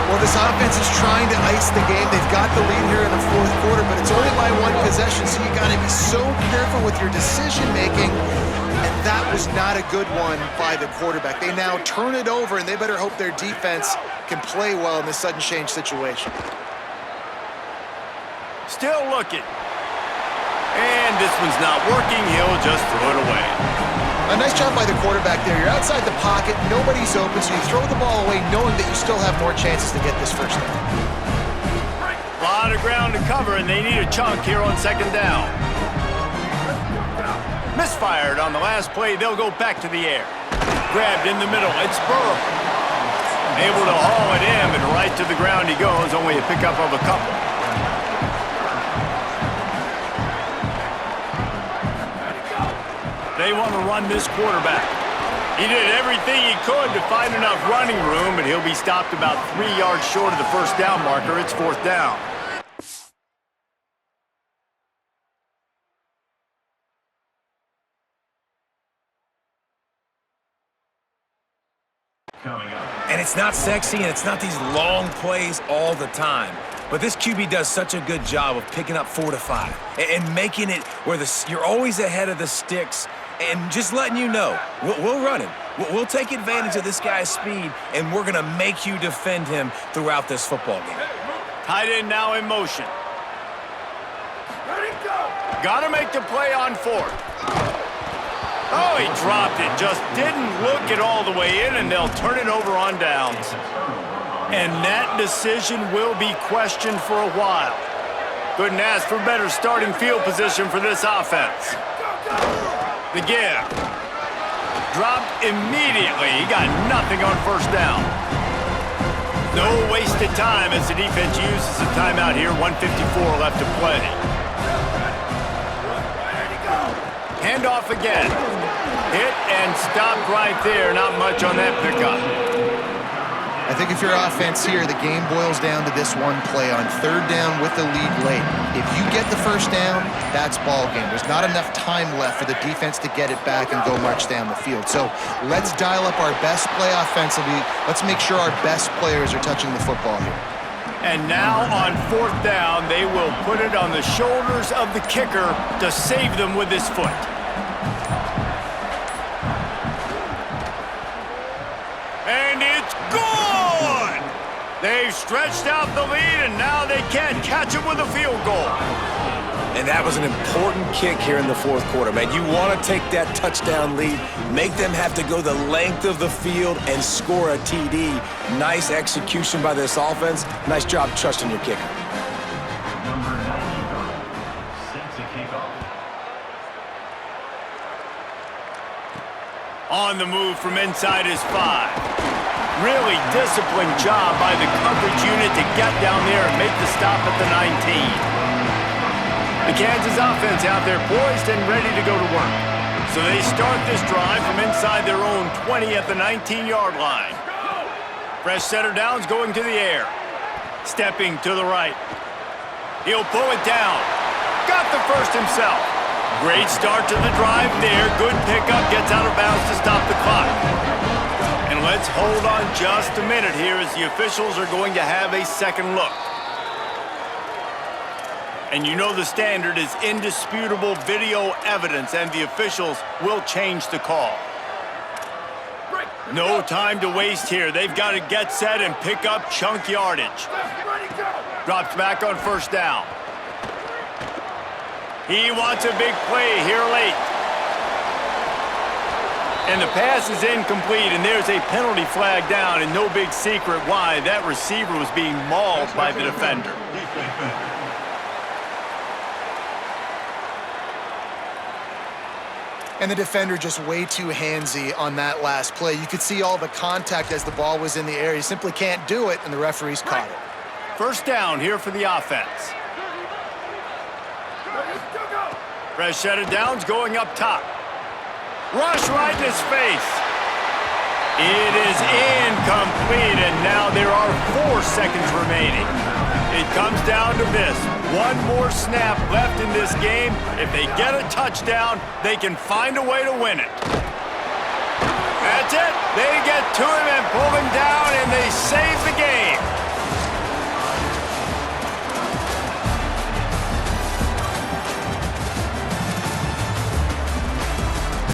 [SPEAKER 4] Well, this offense is trying to ice the game. They've got the lead here in the 4th quarter, but it's only by 1 possession, so you got to be so careful with your decision-making, and that was not a good one by the quarterback. They now turn it over, and they better hope their defense can play well in this sudden change situation.
[SPEAKER 1] Still looking. And this one's not working. He'll just throw it away.
[SPEAKER 4] A nice job by the quarterback there. You're outside the pocket, nobody's open, so you throw the ball away knowing that you still have more chances to get this 1st down.
[SPEAKER 1] lot of ground to cover, and they need a chunk here on second down. Misfired on the last play. They'll go back to the air. Grabbed in the middle. It's Burrow. Able to haul it in, but right to the ground he goes. Only a pickup of a couple. They want to run this quarterback. He did everything he could to find enough running room, but he'll be stopped about 3 yards short of the first down marker. It's fourth down.
[SPEAKER 5] Coming up.
[SPEAKER 3] And it's not sexy, and it's not these long plays all the time. But this QB does such a good job of picking up 4 to 5 and making it where you're always ahead of the sticks and just letting you know, we'll run him. We'll take advantage of this guy's speed, and we're going to make you defend him throughout this football game.
[SPEAKER 1] Tight end now in motion. Ready, go! Got to make the play on fourth. Oh, he dropped it. Just didn't look it all the way in, and they'll turn it over on downs. And that decision will be questioned for a while. Couldn't ask for better starting field position for this offense. The give. Dropped immediately. He got nothing on first down. No wasted time as the defense uses a timeout here. 1:54 left to play. Handoff again. Hit and stopped right there. Not much on that pickup.
[SPEAKER 4] I think if you're offense here, the game boils down to this one play on third down with the lead late. If you get the first down, that's ball game. There's not enough time left for the defense to get it back and go march down the field. So let's dial up our best play offensively. Let's make sure our best players are touching the football here.
[SPEAKER 1] And now on fourth down, they will put it on the shoulders of the kicker to save them with his foot. And it's gone! They've stretched out the lead, and now they can't catch it with a field goal.
[SPEAKER 3] And that was an important kick here in the fourth quarter, man. You want to take that touchdown lead, make them have to go the length of the field and score a TD. Nice execution by this offense. Nice job trusting your kicker.
[SPEAKER 5] Number 93, set to kick off.
[SPEAKER 1] On the move from inside his 5. Really disciplined job by the coverage unit to get down there and make the stop at the 19. The Kansas offense out there poised and ready to go to work. So they start this drive from inside their own 20 at the 19-yard line. Fresh setter downs going to the air. Stepping to the right. He'll pull it down. Got the first himself. Great start to the drive there. Good pickup. Gets out of bounds to stop the clock. And let's hold on just a minute here as the officials are going to have a second look. And you know the standard is indisputable video evidence, and the officials will change the call. No time to waste here. They've got to get set and pick up chunk yardage. Drops back on first down. He wants a big play here late. And the pass is incomplete, and there's a penalty flag down, and no big secret why. That receiver was being mauled by the defender.
[SPEAKER 4] And the defender just way too handsy on that last play. You could see all the contact as the ball was in the air. You simply can't do it, and the referees caught it.
[SPEAKER 1] First down here for the offense. Fresh set of downs going up top. Rush right in his face. It is incomplete, and now there are 4 seconds remaining. It comes down to this. One more snap left in this game. If they get a touchdown, they can find a way to win it. That's it. They get to him and pull him down, and they save